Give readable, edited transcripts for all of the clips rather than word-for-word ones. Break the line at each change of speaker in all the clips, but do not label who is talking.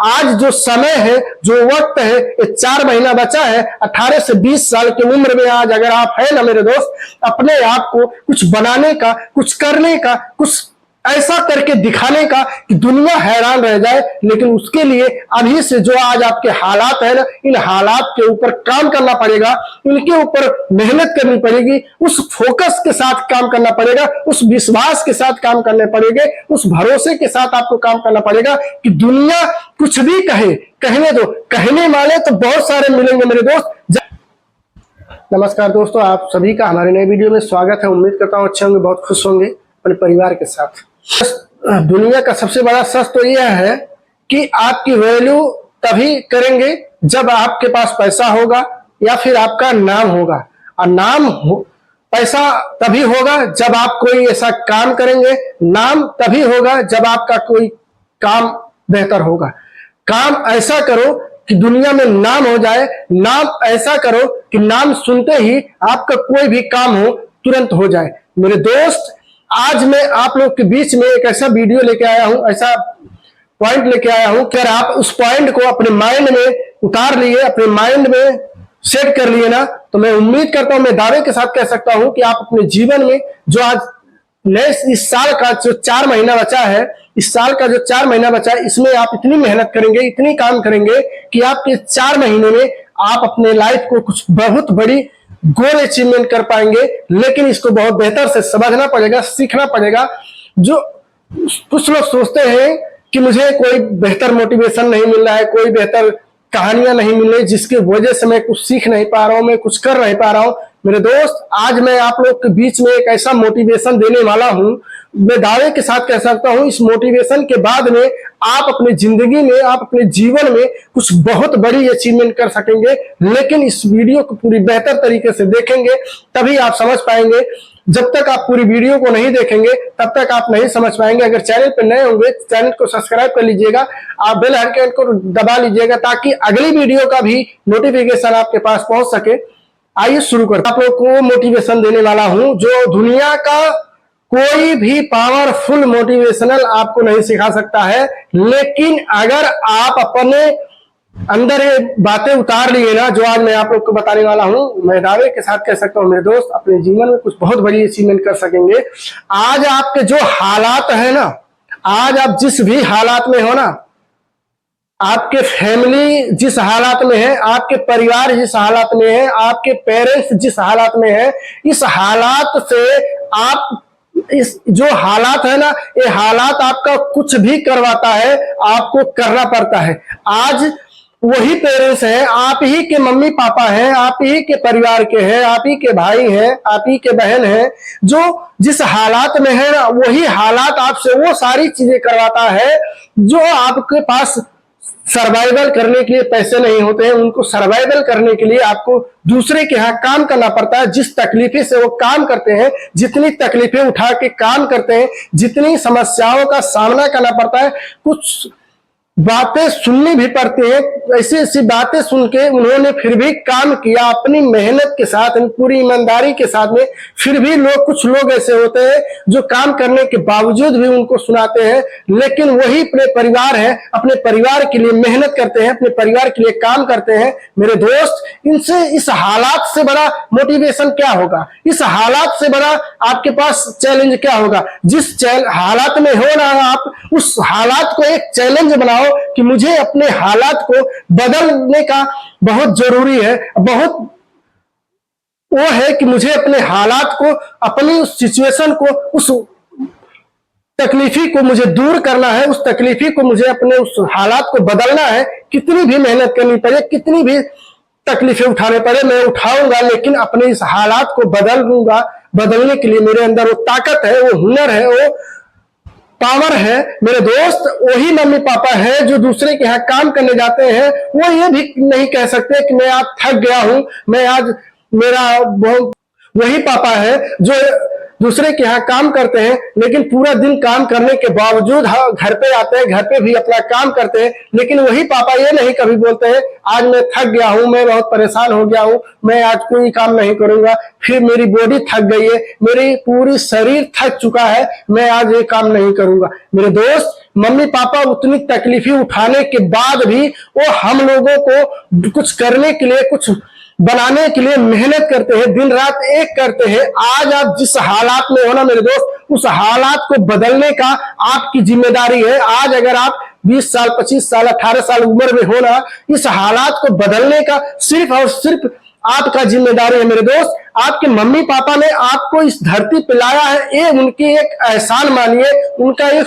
आज जो समय है, जो वक्त है, ये 4 महीना बचा है। 18 से 20 साल की उम्र में आज अगर आप है ना मेरे दोस्त, अपने आप को कुछ बनाने का, कुछ करने का, कुछ ऐसा करके दिखाने का कि दुनिया हैरान रह जाए, लेकिन उसके लिए अभी से जो आज आपके हालात है ना, इन हालात के ऊपर काम करना पड़ेगा, इनके ऊपर मेहनत करनी पड़ेगी, उस फोकस के साथ काम करना पड़ेगा, उस विश्वास के साथ काम करने पड़ेंगे, उस भरोसे के साथ आपको काम करना पड़ेगा कि दुनिया कुछ भी कहे, कहने दो, कहने वाले तो बहुत सारे मिलेंगे मेरे दोस्त। नमस्कार दोस्तों, आप सभी का हमारे नए वीडियो में स्वागत है। उम्मीद करता हूँ अच्छे होंगे, बहुत खुश होंगे अपने परिवार के साथ। दुनिया का सबसे बड़ा सच तो यह है कि आपकी वैल्यू तभी करेंगे जब आपके पास पैसा होगा या फिर आपका नाम होगा। और पैसा तभी होगा जब आप कोई ऐसा काम करेंगे, नाम तभी होगा जब आपका कोई काम बेहतर होगा। काम ऐसा करो कि दुनिया में नाम हो जाए, नाम ऐसा करो कि नाम सुनते ही आपका कोई भी काम हो तुरंत हो जाए। मेरे दोस्त, आज मैं आप लोग के बीच में एक ऐसा वीडियो लेके आया हूं, ऐसा पॉइंट लेके आया हूं कि अगर आप उस पॉइंट को अपने माइंड में उतार लिए, अपने माइंड में सेट कर लिए ना, तो मैं उम्मीद करता हूं, मैं दावे के साथ कह सकता हूं कि आप अपने जीवन में जो आज नए इस साल का जो 4 महीना बचा है, इस साल का जो 4 महीना बचा है, इसमें आप इतनी मेहनत करेंगे, इतनी काम करेंगे कि आपके 4 महीने में आप अपने लाइफ को कुछ बहुत बड़ी गोल अचीवमेंट कर पाएंगे। लेकिन इसको बहुत बेहतर से समझना पड़ेगा, सीखना पड़ेगा। जो कुछ लोग सोचते हैं कि मुझे कोई बेहतर मोटिवेशन नहीं मिल रहा है, कोई बेहतर कहानियां नहीं मिल रही, जिसकी वजह से मैं कुछ सीख नहीं पा रहा हूं, मैं कुछ कर नहीं पा रहा हूं। मेरे दोस्त, आज मैं आप लोग के बीच में एक ऐसा मोटिवेशन देने वाला हूं, मैं दावे के साथ कह सकता हूं, इस मोटिवेशन के बाद में आप अपनी जिंदगी में, आप अपने जीवन में कुछ बहुत बड़ी अचीवमेंट कर सकेंगे। लेकिन इस वीडियो को पूरी बेहतर तरीके से देखेंगे तभी आप समझ पाएंगे। जब तक आप पूरी वीडियो को नहीं देखेंगे तब तक आप नहीं समझ पाएंगे। अगर चैनल पर नए होंगे, चैनल को सब्सक्राइब कर लीजिएगा, आप बेल आइकन को दबा लीजिएगा ताकि अगली वीडियो का भी नोटिफिकेशन आपके पास पहुंच सके। आइए शुरू करते हैं। आप लोग को मोटिवेशन देने वाला हूं जो दुनिया का कोई भी पावरफुल मोटिवेशनल आपको नहीं सिखा सकता है। लेकिन अगर आप अपने अंदर ये बातें उतार लिए ना, जो आज मैं आप लोग को बताने वाला हूं, मैं दावे के साथ कह सकता हूं मेरे दोस्त, अपने जीवन में कुछ बहुत बड़ी अचीवमेंट कर सकेंगे। आज आपके जो हालात है ना, आज आप जिस भी हालात में हो ना, आपके फैमिली जिस हालात में है, आपके परिवार जिस हालात में है, आपके पेरेंट्स जिस हालात में है, इस हालात से आप, इस जो हालात है ना, ये हालात आपका कुछ भी करवाता है, आपको करना पड़ता है। आज वही पेरेंट्स हैं, आप ही के मम्मी पापा हैं, आप ही के परिवार के हैं, आप ही के भाई हैं, आप ही के बहन हैं, जो जिस हालात में है ना, वही हालात आपसे वो सारी चीजें करवाता है जो आपके पास सर्वाइवल करने के लिए पैसे नहीं होते हैं। उनको सर्वाइवल करने के लिए आपको दूसरे के यहाँ काम करना पड़ता है। जिस तकलीफे से वो काम करते हैं, जितनी तकलीफें उठा के काम करते हैं, जितनी समस्याओं का सामना करना पड़ता है, कुछ बातें सुननी भी पड़ती है। ऐसी ऐसी बातें सुन के उन्होंने फिर भी काम किया अपनी मेहनत के साथ, पूरी ईमानदारी के साथ में। फिर भी कुछ लोग ऐसे होते हैं जो काम करने के बावजूद भी उनको सुनाते हैं, लेकिन वही अपने परिवार है, अपने परिवार के लिए मेहनत करते हैं, अपने परिवार के लिए काम करते हैं। मेरे दोस्त, इनसे इस हालात से बड़ा मोटिवेशन क्या होगा? इस हालात से बड़ा आपके पास चैलेंज क्या होगा? जिस हालात में हो ना, आप उस हालात को एक चैलेंज बनाओ कि मुझे अपने हालात को बदलने का बहुत जरूरी है। बहुत वो है कि मुझे अपने हालात को, अपनी उस सिचुएशन को, उस तकलीफी को मुझे दूर करना है, उस तकलीफी को मुझे अपने उस हालात को बदलना है। कितनी भी मेहनत करनी पड़े, कितनी भी तकलीफें उठाने पड़े, मैं उठाऊंगा, लेकिन अपने इस हालात को बदल दूंगा। बदलने के लिए मेरे अंदर वो ताकत है, वो हुनर है, वो पावर है। मेरे दोस्त, वही मम्मी पापा है जो दूसरे के यहाँ काम करने जाते हैं, वो ये भी नहीं कह सकते कि मैं आज थक गया हूं, मैं आज मेरा वही पापा है जो दूसरे के यहाँ काम करते हैं, लेकिन पूरा दिन काम करने के बावजूद घर पे आते हैं, घर पे भी अपना काम करते हैं, लेकिन वही पापा ये नहीं कभी बोलते हैं आज मैं थक गया हूं, मैं बहुत परेशान हो गया हूं, मैं आज कोई काम नहीं करूंगा, फिर मेरी बॉडी थक गई है, मेरी पूरी शरीर थक चुका है, मैं आज ये काम नहीं करूंगा। मेरे दोस्त, मम्मी पापा उतनी तकलीफें उठाने के बाद भी वो हम लोगों को कुछ करने के लिए, कुछ बनाने के लिए मेहनत करते हैं, दिन रात एक करते हैं। आज आप जिस हालात में हो ना मेरे दोस्त, उस हालात को बदलने का आपकी जिम्मेदारी है। आज अगर आप 20 साल, 25 साल, 18 साल उम्र में हो ना, इस हालात को बदलने का सिर्फ और सिर्फ आपका जिम्मेदारी है मेरे दोस्त। आपके मम्मी पापा ने आपको इस धरती पे लाया है, ये उनकी एक एहसान मानिए, उनका एक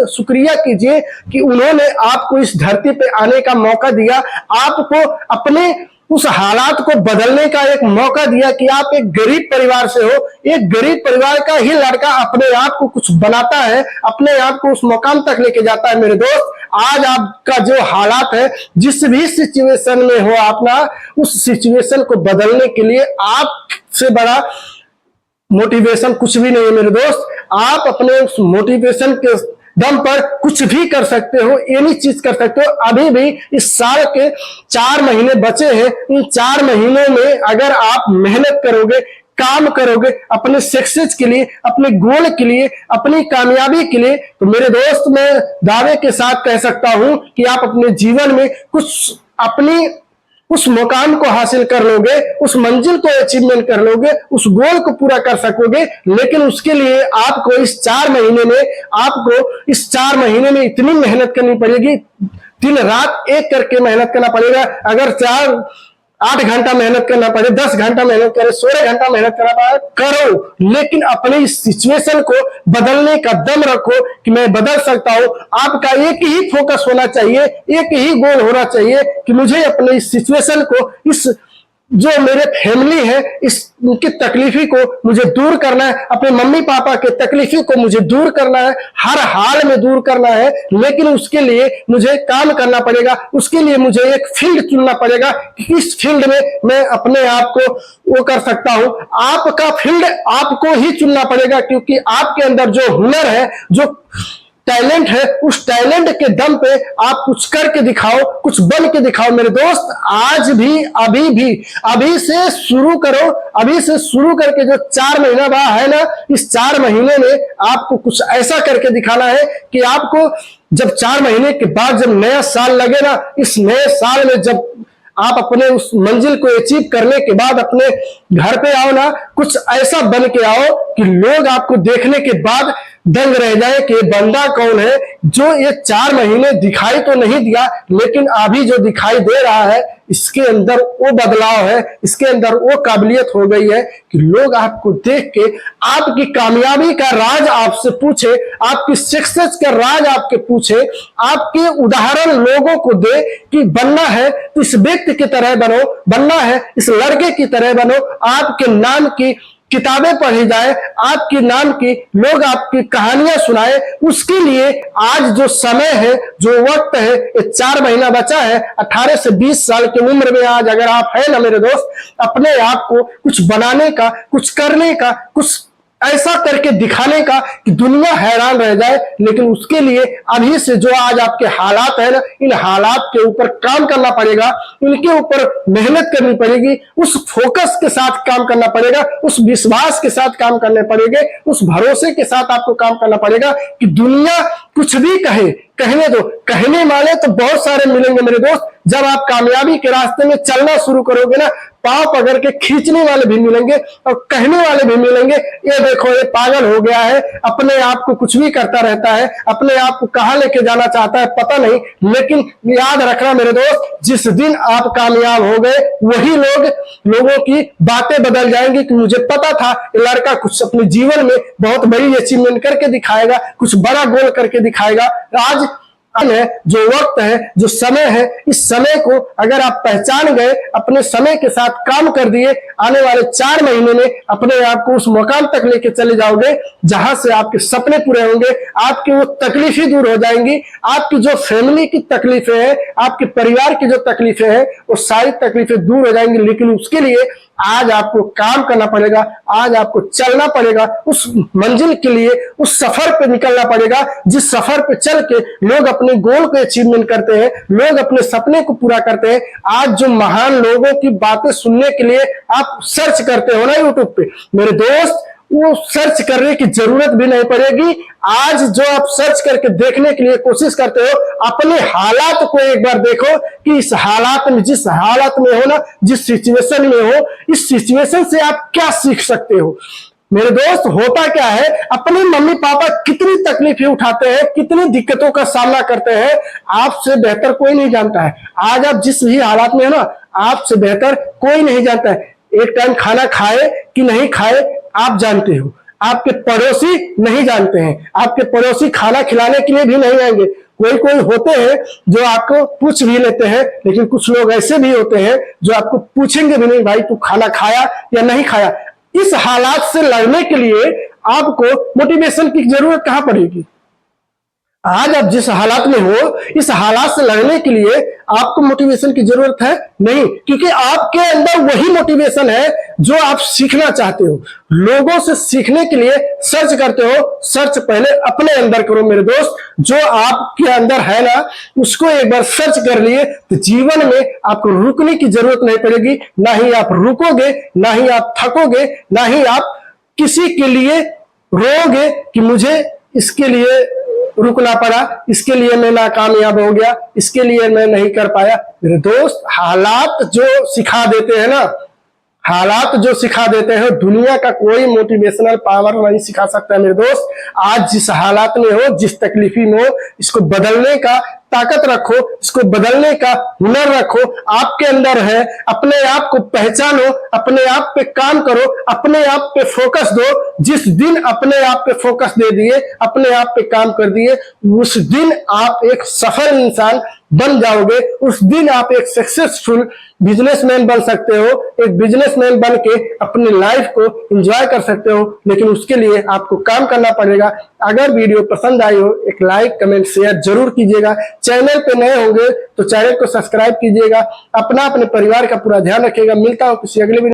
शुक्रिया कीजिए कि उन्होंने आपको इस धरती पे आने का मौका दिया, आपको अपने उस हालात को बदलने का एक मौका दिया कि आप एक गरीब परिवार से हो। एक गरीब परिवार का ही लड़का अपने आप को कुछ बनाता है, अपने आप को उस मुकाम तक लेके जाता है। मेरे दोस्त, आज आपका जो हालात है, जिस भी सिचुएशन में हो आप ना, उस सिचुएशन को बदलने के लिए आपसे बड़ा मोटिवेशन कुछ भी नहीं है मेरे दोस्त। आप अपने उस मोटिवेशन के दम पर कुछ भी कर सकते हो, एनी चीज कर सकते हो। अभी भी इस साल के 4 महीने बचे हैं, इन 4 महीनों में अगर आप मेहनत करोगे, काम करोगे अपने सक्सेस के लिए, अपने गोल के लिए, अपनी कामयाबी के लिए, तो मेरे दोस्त मैं दावे के साथ कह सकता हूं कि आप अपने जीवन में कुछ अपनी उस मुकाम को हासिल कर लोगे, उस मंजिल को अचीवमेंट कर लोगे, उस गोल को पूरा कर सकोगे। लेकिन उसके लिए आपको इस 4 महीने में इतनी मेहनत करनी पड़ेगी, दिन रात एक करके मेहनत करना पड़ेगा। अगर 8 घंटा मेहनत करना पड़े, 10 घंटा मेहनत करे, 16 घंटा मेहनत करना पड़े, करो, लेकिन अपने इस सिचुएशन को बदलने का दम रखो कि मैं बदल सकता हूं। आपका एक ही फोकस होना चाहिए, एक ही गोल होना चाहिए कि मुझे अपने इस सिचुएशन को, इस जो मेरे फैमिली है, इस उनकी तकलीफी को मुझे दूर करना है, अपने मम्मी पापा के तकलीफी को मुझे दूर करना है, हर हाल में दूर करना है। लेकिन उसके लिए मुझे काम करना पड़ेगा, उसके लिए मुझे एक फील्ड चुनना पड़ेगा कि इस फील्ड में मैं अपने आप को वो कर सकता हूं। आपका फील्ड आपको ही चुनना पड़ेगा, क्योंकि आपके अंदर जो हुनर है, जो टैलेंट है, उस टैलेंट के दम पे आप कुछ करके दिखाओ, कुछ बन के दिखाओ। मेरे दोस्त, आज भी, अभी से शुरू करो। अभी से शुरू करके जो 4 महीना बाद है ना, इस 4 महीने में आपको कुछ ऐसा करके दिखाना है कि आपको जब 4 महीने के बाद जब नया साल लगे ना, इस नए साल में जब आप अपने उस मंजिल को अचीव करने के बाद अपने घर पे आओ ना, कुछ ऐसा बन के आओ कि लोग आपको देखने के बाद दंग रह जाए कि ये बंदा कौन है, जो ये 4 महीने दिखाई तो नहीं दिया, लेकिन अभी जो दिखाई दे रहा है, इसके अंदर वो बदलाव है, इसके अंदर वो काबिलियत हो गई है कि लोग आपको देख के आपकी कामयाबी का राज आपसे पूछे, आपकी सक्सेस का राज आपके पूछे, आपके उदाहरण लोगों को दे कि बनना है तो इस व्यक्ति की तरह बनो, बनना है इस लड़के की तरह बनो, आपके नाम की किताबें पढ़ी जाए, आपके नाम की लोग आपकी कहानियां सुनाए। उसके लिए आज जो समय है, जो वक्त है, ये 4 महीना बचा है। 18 से 20 साल की उम्र में आज अगर आप है ना मेरे दोस्त, अपने आप को कुछ बनाने का, कुछ करने का, कुछ ऐसा करके दिखाने का कि दुनिया हैरान रह जाए। लेकिन उसके लिए अभी से जो आज आपके हालात है ना, इन हालात के ऊपर काम करना पड़ेगा, इनके ऊपर मेहनत करनी पड़ेगी, उस फोकस के साथ काम करना पड़ेगा, उस विश्वास के साथ काम करने पड़ेंगे, उस भरोसे के साथ आपको काम करना पड़ेगा कि दुनिया कुछ भी कहे, कहने दो। कहने वाले तो बहुत सारे मिलेंगे मेरे दोस्त। जब आप कामयाबी के रास्ते में चलना शुरू करोगे ना, पांव पकड़ के खींचने वाले भी मिलेंगे और कहने वाले भी मिलेंगे, ये देखो ये पागल हो गया है, अपने आप को कुछ भी करता रहता है, अपने आप को कहां लेके जाना चाहता है पता नहीं। लेकिन याद रखना मेरे दोस्त, जिस दिन आप कामयाब हो गए, वही लोगों की बातें बदल जाएंगी कि मुझे पता था ये लड़का कुछ अपने जीवन में बहुत बड़ी अचीवमेंट करके दिखाएगा, कुछ बड़ा गोल करके दिखाएगा। आज है जो वक्त है, जो समय है, इस समय को अगर आप पहचान गए, अपने समय के साथ काम कर दिए, आने वाले 4 महीने में अपने आप को उस मुकाम तक लेके चले जाओगे जहां से आपके सपने पूरे होंगे, आपकी वो तकलीफें दूर हो जाएंगी, आपकी जो फैमिली की तकलीफें हैं, आपके परिवार की जो तकलीफें हैं, वो सारी तकलीफें दूर हो जाएंगी। लेकिन उसके लिए आज आपको काम करना पड़ेगा, आज आपको चलना पड़ेगा, उस मंजिल के लिए उस सफर पे निकलना पड़ेगा जिस सफर पे चल के लोग अपने गोल को अचीवमेंट करते हैं, लोग अपने सपने को पूरा करते हैं। आज जो महान लोगों की बातें सुनने के लिए आप सर्च करते हो ना यूट्यूब पे, मेरे दोस्त, वो सर्च करने की जरूरत भी नहीं पड़ेगी। आज जो आप सर्च करके देखने के लिए कोशिश करते हो, अपने हालात को एक बार देखो कि इस हालात में, जिस हालात में हो ना, जिस सिचुएशन में हो, इस सिचुएशन से आप क्या सीख सकते हो। मेरे दोस्त, होता क्या है, अपने मम्मी पापा कितनी तकलीफें उठाते हैं, कितनी दिक्कतों का सामना करते हैं, आपसे बेहतर कोई नहीं जानता है। आज आप जिस भी हालात में है ना, आपसे बेहतर कोई नहीं जानता है। एक टाइम खाना खाए कि नहीं खाए आप जानते हो, आपके पड़ोसी नहीं जानते हैं। आपके पड़ोसी खाना खिलाने के लिए भी नहीं आएंगे। कोई कोई होते हैं जो आपको पूछ भी लेते हैं, लेकिन कुछ लोग ऐसे भी होते हैं जो आपको पूछेंगे भी नहीं, भाई तू खाना खाया या नहीं खाया। इस हालात से लड़ने के लिए आपको मोटिवेशन की जरूरत कहां पड़ेगी। आज आप जिस हालात में हो, इस हालात से लड़ने के लिए आपको मोटिवेशन की जरूरत है नहीं, क्योंकि आपके अंदर वही मोटिवेशन है जो आप सीखना चाहते हो। लोगों से सीखने के लिए सर्च करते हो, सर्च पहले अपने अंदर करो मेरे दोस्त। जो आपके अंदर है ना, उसको एक बार सर्च कर लिए तो जीवन में आपको रुकने की जरूरत नहीं पड़ेगी। ना ही आप रुकोगे, ना ही आप थकोगे, ना ही आप किसी के लिए रोओगे कि मुझे इसके लिए रुकना पड़ा, इसके लिए मैं नाकामयाब हो गया, इसके लिए मैं नहीं कर पाया। मेरे दोस्त, हालात जो सिखा देते हैं ना, हालात जो सिखा देते हैं, दुनिया का कोई मोटिवेशनल पावर नहीं सिखा सकता है मेरे दोस्त। आज जिस हालात में हो, जिस तकलीफी में हो, इसको बदलने का ताकत रखो, इसको बदलने का हुनर रखो, आपके अंदर है। अपने आप को पहचानो, अपने आप पे काम करो, अपने आप पे फोकस दो। जिस दिन अपने आप पे फोकस दे दिए, अपने आप पे काम कर दिए, उस दिन आप एक सफल इंसान बन जाओगे। उस दिन आप एक सक्सेसफुल बिजनेसमैन बन सकते हो। एक बिजनेसमैन बन के अपनी लाइफ को एंजॉय कर सकते हो, लेकिन उसके लिए आपको काम करना पड़ेगा। अगर वीडियो पसंद आई हो, एक लाइक कमेंट शेयर जरूर कीजिएगा। चैनल पे नए होंगे तो चैनल को सब्सक्राइब कीजिएगा। अपना अपने परिवार का पूरा ध्यान रखिएगा। मिलता हूं किसी अगले वीडियो।